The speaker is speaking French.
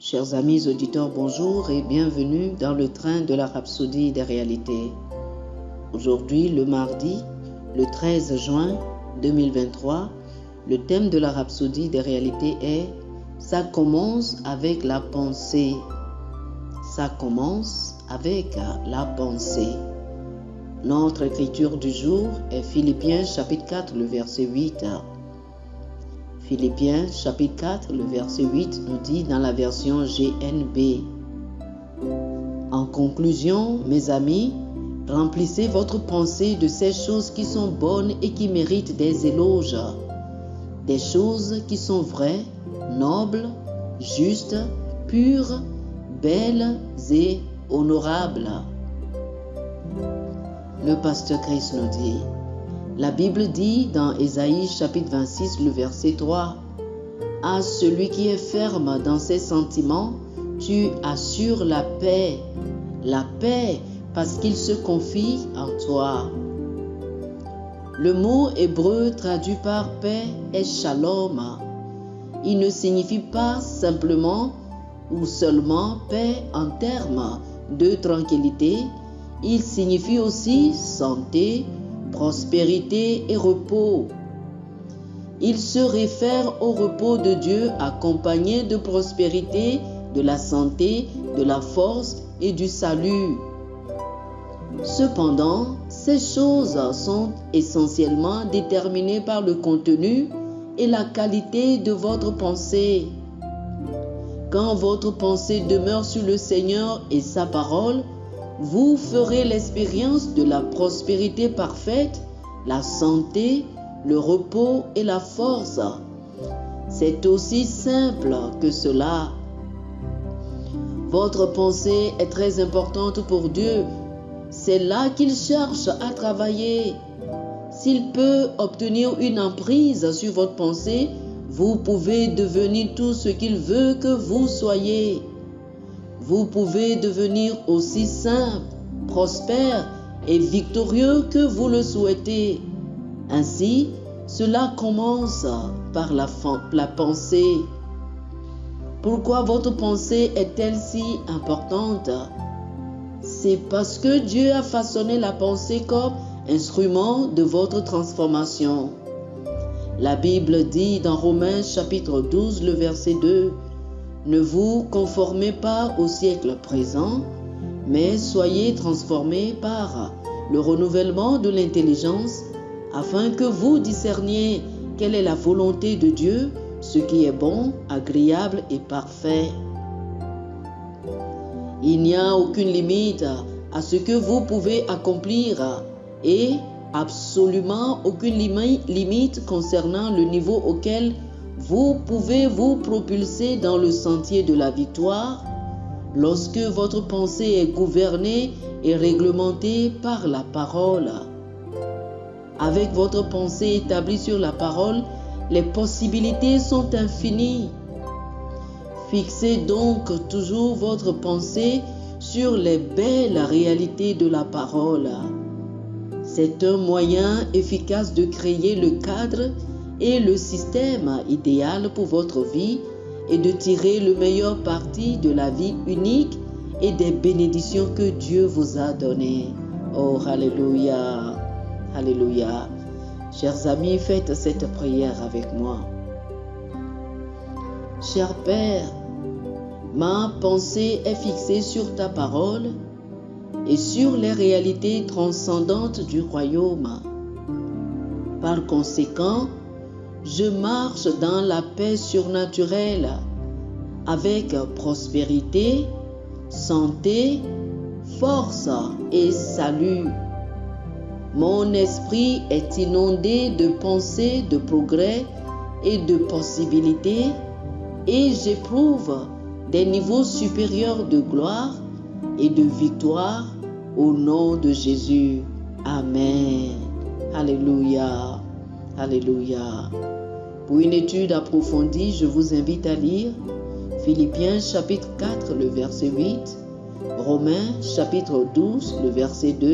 Chers amis auditeurs, bonjour et bienvenue dans le train de la Rhapsodie des réalités. Aujourd'hui, le mardi, le 13 juin 2023, le thème de la Rhapsodie des réalités est « Ça commence avec la pensée ». Ça commence avec la pensée. Notre écriture du jour est Philippiens chapitre 4, le verset 8. Philippiens chapitre 4, le verset 8 nous dit dans la version GNB. En conclusion, mes amis, remplissez votre pensée de ces choses qui sont bonnes et qui méritent des éloges, des choses qui sont vraies, nobles, justes, pures, belles et honorables. Le pasteur Chris nous dit, la Bible dit dans Ésaïe chapitre 26, le verset 3, « À celui qui est ferme dans ses sentiments, tu assures la paix parce qu'il se confie en toi. » Le mot hébreu traduit par paix est shalom. Il ne signifie pas simplement ou seulement paix en termes de tranquillité, il signifie aussi santé, prospérité et repos. Il se réfère au repos de Dieu accompagné de prospérité, de la santé, de la force et du salut. Cependant, ces choses sont essentiellement déterminées par le contenu et la qualité de votre pensée. Quand votre pensée demeure sur le Seigneur et sa parole, vous ferez l'expérience de la prospérité parfaite, la santé, le repos et la force. C'est aussi simple que cela. Votre pensée est très importante pour Dieu. C'est là qu'il cherche à travailler. S'il peut obtenir une emprise sur votre pensée, vous pouvez devenir tout ce qu'il veut que vous soyez. Vous pouvez devenir aussi simple, prospère et victorieux que vous le souhaitez. Ainsi, cela commence par la pensée. Pourquoi votre pensée est-elle si importante? C'est parce que Dieu a façonné la pensée comme instrument de votre transformation. La Bible dit dans Romains chapitre 12, le verset 2, « Ne vous conformez pas au siècle présent, mais soyez transformés par le renouvellement de l'intelligence, afin que vous discerniez quelle est la volonté de Dieu, ce qui est bon, agréable et parfait. » Il n'y a aucune limite à ce que vous pouvez accomplir et absolument aucune limite concernant le niveau auquel vous pouvez vous propulser dans le sentier de la victoire lorsque votre pensée est gouvernée et réglementée par la parole. Avec votre pensée établie sur la parole, les possibilités sont infinies. Fixez donc toujours votre pensée sur les belles réalités de la parole. C'est un moyen efficace de créer le cadre et le système idéal pour votre vie et de tirer le meilleur parti de la vie unique et des bénédictions que Dieu vous a données. Oh, alléluia, alléluia. Chers amis, faites cette prière avec moi. Cher Père, ma pensée est fixée sur ta parole et sur les réalités transcendantes du royaume. Par conséquent, je marche dans la paix surnaturelle avec prospérité, santé, force et salut. Mon esprit est inondé de pensées, de progrès et de possibilités et j'éprouve des niveaux supérieurs de gloire et de victoire au nom de Jésus. Amen. Alléluia. Alléluia. Pour une étude approfondie, je vous invite à lire Philippiens chapitre 4, le verset 8, Romains chapitre 12, le verset 2,